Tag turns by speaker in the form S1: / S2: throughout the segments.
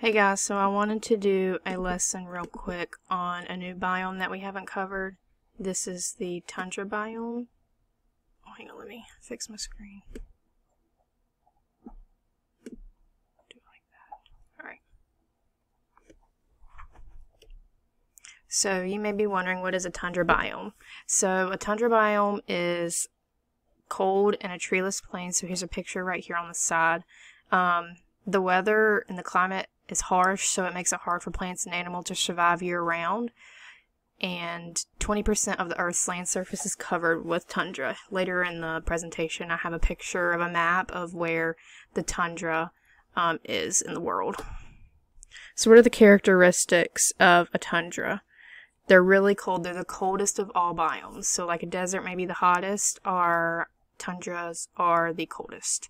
S1: Hey guys, so I wanted to do a lesson real quick on a new biome that we haven't covered. This is the Tundra biome. Oh, hang on, let me fix my screen. Do it like that. Alright. So you may be wondering, what is a tundra biome? So a tundra biome is cold and a treeless plain. So here's a picture right here on the side. The weather and the climate is harsh, so it makes it hard for plants and animals to survive year-round. And 20% of the Earth's land surface is covered with tundra. Later in the presentation, I have a picture of a map of where the tundra is in the world. So what are the characteristics of a tundra? They're really cold. They're the coldest of all biomes. So like a desert may be the hottest, our tundras are the coldest.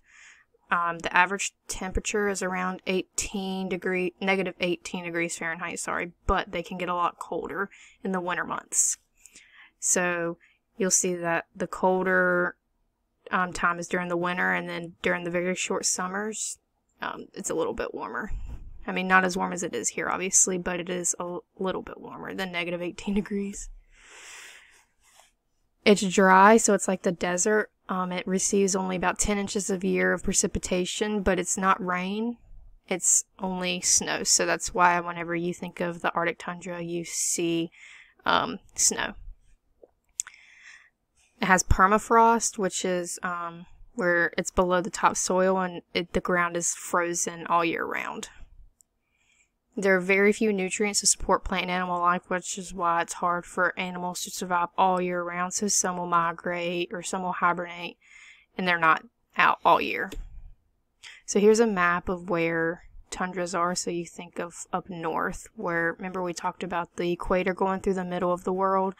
S1: The average temperature is around negative 18 degrees Fahrenheit, but they can get a lot colder in the winter months. So you'll see that the colder time is during the winter, and then during the very short summers, it's a little bit warmer. I mean, not as warm as it is here, obviously, but it is a little bit warmer than negative 18 degrees. It's dry, so it's like the desert. It receives only about 10 inches a year of precipitation, but it's not rain, it's only snow. So that's why whenever you think of the Arctic tundra, you see snow. It has permafrost, which is where it's below the topsoil and the ground is frozen all year round. There are very few nutrients to support plant and animal life, which is why it's hard for animals to survive all year round. So some will migrate or some will hibernate, and they're not out all year. So here's a map of where tundras are. So you think of up north, where, remember we talked about the equator going through the middle of the world?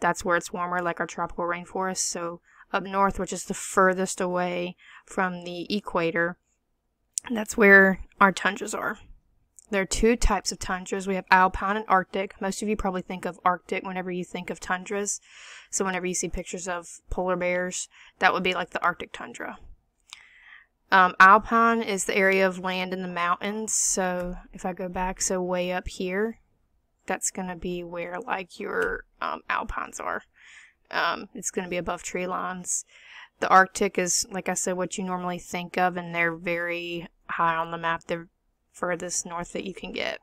S1: That's where it's warmer, like our tropical rainforest. So up north, which is the furthest away from the equator, that's where our tundras are. There are two types of tundras. We have alpine and arctic. Most of you probably think of arctic whenever you think of tundras. So whenever you see pictures of polar bears, that would be like the arctic tundra. Alpine is the area of land in the mountains. So if I go back, so way up here, that's going to be where like your alpines are. It's going to be above tree lines. The arctic is, like I said, what you normally think of, and they're very high on the map. They're furthest north that you can get.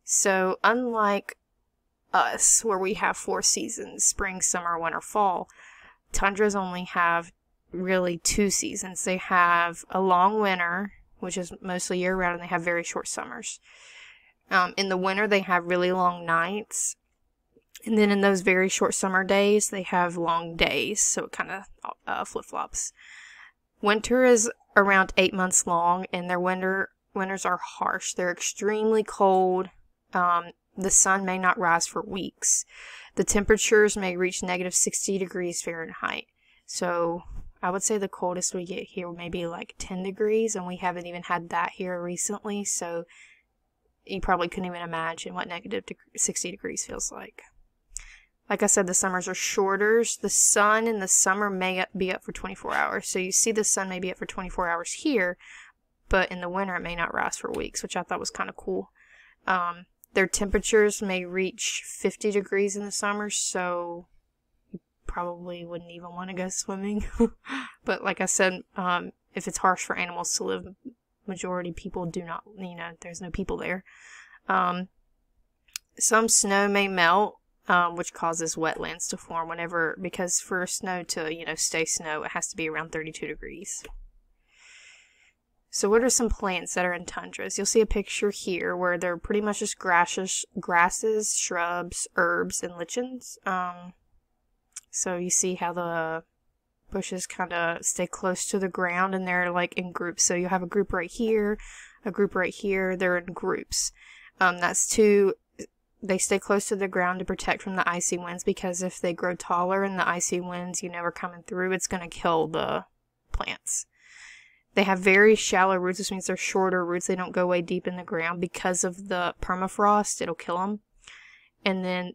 S1: So unlike us, where we have 4 seasons, spring, summer, winter, fall, tundras only have really 2 seasons. They have a long winter, which is mostly year round, and they have very short summers. In the winter, they have really long nights, and then in those very short summer days, they have long days, so it kind of flip-flops. Winter is around 8 months long, and their winters are harsh. They're extremely cold. The sun may not rise for weeks. The temperatures may reach negative 60 degrees Fahrenheit. So I would say the coldest we get here may be like 10 degrees, and we haven't even had that here recently, so you probably couldn't even imagine what negative 60 degrees feels like. Like I said, the summers are shorter. The sun in the summer may be up for 24 hours. So you see the sun may be up for 24 hours here, but in the winter it may not rise for weeks, which I thought was kind of cool. Their temperatures may reach 50 degrees in the summer, so you probably wouldn't even want to go swimming. But like I said, if it's harsh for animals to live, majority people do not, there's no people there. Some snow may melt, which causes wetlands to form because for snow to, stay snow, it has to be around 32 degrees. So what are some plants that are in tundras? You'll see a picture here where they're pretty much just grasses, shrubs, herbs, and lichens. So you see how the bushes kind of stay close to the ground, and they're like in groups. So you have a group right here, a group right here. They're in groups. They stay close to the ground to protect from the icy winds, because if they grow taller and the icy winds, are coming through, it's going to kill the plants. They have very shallow roots, which means they're shorter roots. They don't go way deep in the ground because of the permafrost. It'll kill them. And then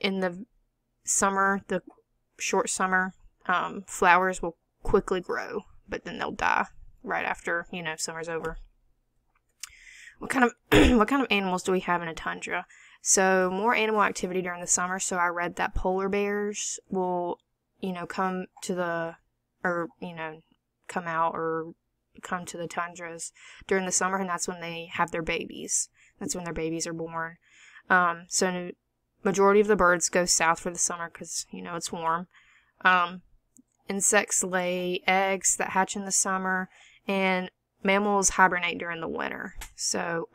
S1: in the summer, the short summer, flowers will quickly grow, but then they'll die right after, summer's over. What kind of what kind of animals do we have in a tundra? So more animal activity during the summer. So I read that polar bears will, come to the, or come out or come to the tundras during the summer, and that's when they have their babies. That's when their babies are born. So majority of the birds go south for the summer because it's warm. Insects lay eggs that hatch in the summer, and mammals hibernate during the winter. So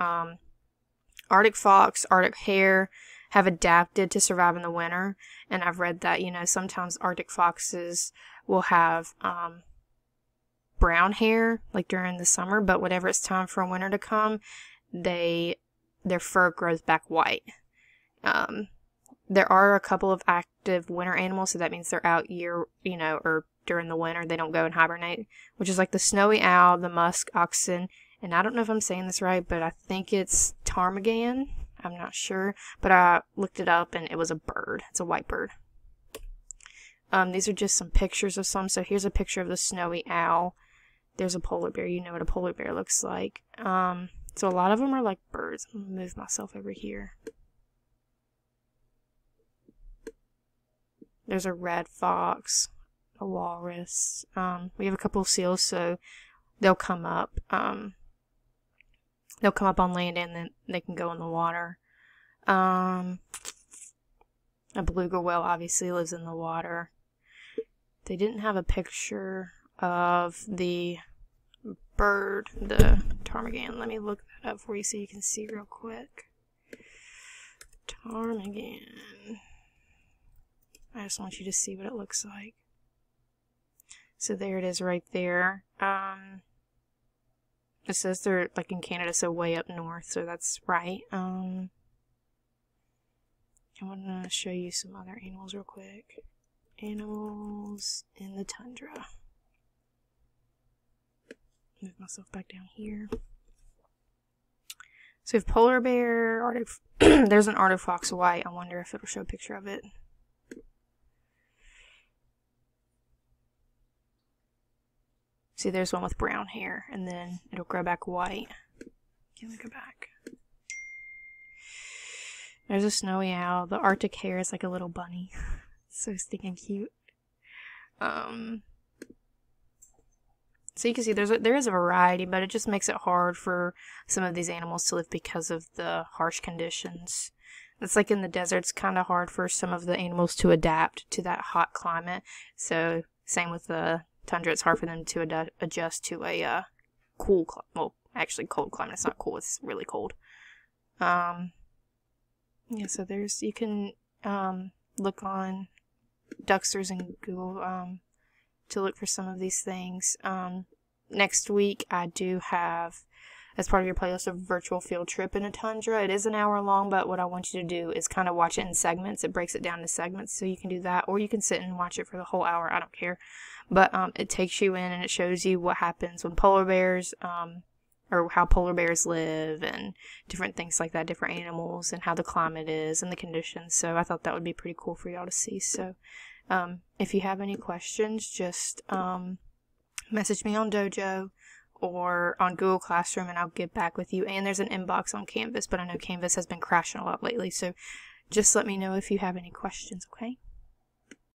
S1: Arctic fox, Arctic hare have adapted to survive in the winter, and I've read that sometimes Arctic foxes will have brown hair like during the summer, but whenever it's time for winter to come, their fur grows back white. There are a couple of active winter animals, so that means they're out year, or during the winter. They don't go and hibernate, which is like the snowy owl, the musk oxen, and I don't know if I'm saying this right, but I think it's ptarmigan. I'm not sure, but I looked it up and it was a bird. It's a white bird. These are just some pictures of some. So here's a picture of the snowy owl. There's a polar bear. You know what a polar bear looks like. So a lot of them are like birds. I'm gonna move myself over here. There's a red fox, a walrus. We have a couple of seals, so they'll come up. They'll come up on land and then they can go in the water. A beluga whale obviously lives in the water. They didn't have a picture of the bird, the ptarmigan. Let me look that up for you so you can see real quick. Ptarmigan. I just want you to see what it looks like. So there it is right there. It says they're like in Canada, so way up north, so that's right. I want to show you some other animals real quick. Animals in the tundra. Move myself back down here. So we have polar bear, Arctic. There's an Arctic fox white. I wonder if it'll show a picture of it. See, there's one with brown hair, and then it'll grow back white. Can we go back? There's a snowy owl. The Arctic hare is like a little bunny. So stinking cute. So you can see there is a variety, but it just makes it hard for some of these animals to live because of the harsh conditions. It's like in the desert, it's kind of hard for some of the animals to adapt to that hot climate. So same with the tundra, it's hard for them to adjust to a cool, well, actually cold climate. It's not cool, it's really cold. Yeah, so you can look on Ducksters and Google to look for some of these things. Next week, I do have, as part of your playlist, a virtual field trip in a tundra. It is an hour long, but what I want you to do is kind of watch it in segments. It breaks it down to segments, so you can do that, or you can sit and watch it for the whole hour. I don't care. But it takes you in and it shows you what happens when polar bears, or how polar bears live, and different things like that, different animals, and how the climate is and the conditions. So I thought that would be pretty cool for y'all to see. So if you have any questions, just message me on Dojo or on Google Classroom and I'll get back with you. And there's an inbox on Canvas, but I know Canvas has been crashing a lot lately, so just let me know if you have any questions, okay?